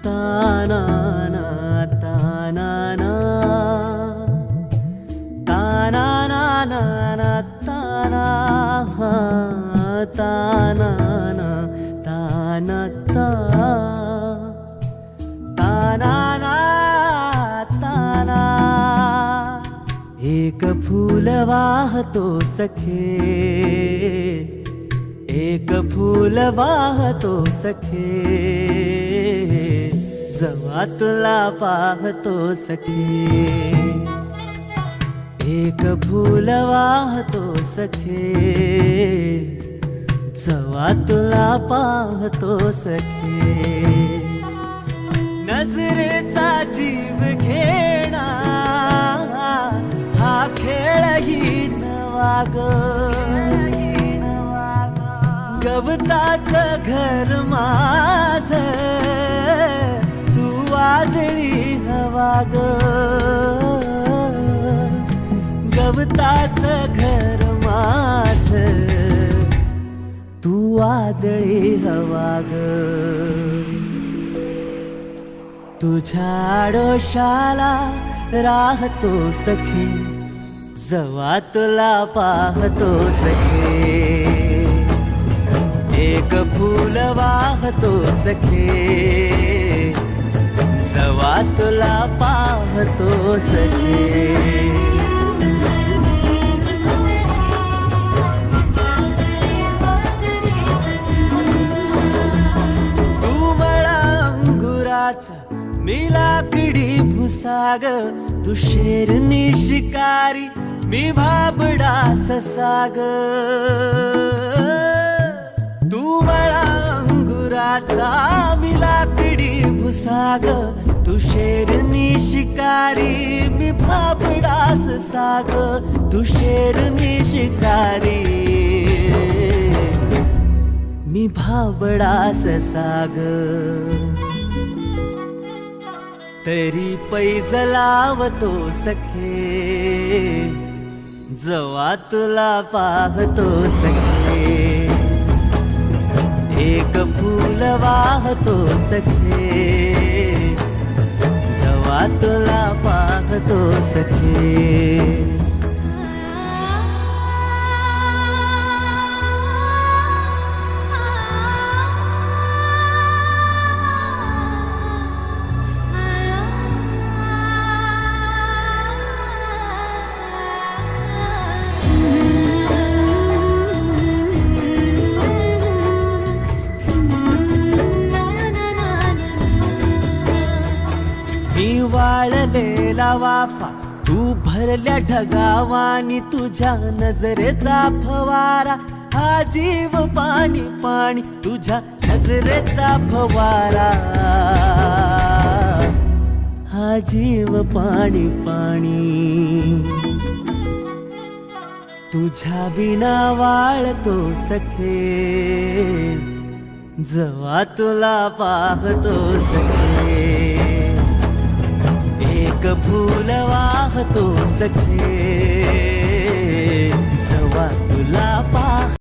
ताना ना ताना ना ताना ना ना ना ताना हा ताना ना ताना ता ताना ना ताना एक फूल वाहतो सखे एक फूल वाहतो सखे जेव्हा तुला पाहतो सखे एक फूल वाहतो सखे जेव्हा तुला पाहतो सखे नजरेचा जीव घेणा हा खेळही नवा ग गवताचं घर माझं तू वादळी हवा ग गवताचं घर माझं तू वादळी हवा ग तुझ्या आडोशाला राहतो सखे जेव्हा तुला पाहतो सखे एक फूल वाहतो सखे जेव्हा तुला पाहतो सखे तू मला अंगुराचा मी लाकडी भुसाग तू शेरनी शिकारी मी भाबडा ससाग तू मला अंगुराचा मी लाकडी भुसाग तू शेरनी शिकारी मी भाबडा ससाग तू शेरनी शिकारी मी भाबडा ससाग तरी पैज लावतो सखे जेव्हा तुला पाहतो सखे एक फूल वाहतो सखे जेव्हा तुला पाहतो सखे मी वाळलेला वाफा तू भरल्या ढगावानी तुझ्या नजरेचा फवारा हा जीव पाणी पाणी तुझ्या नजरेचा फवारा हा जीव पाणी पाणी तुझ्या बिना वाळतो सखे जेव्हा तुला पाहतो सखे एक फूल वाहतो सखे जेव्हा तुला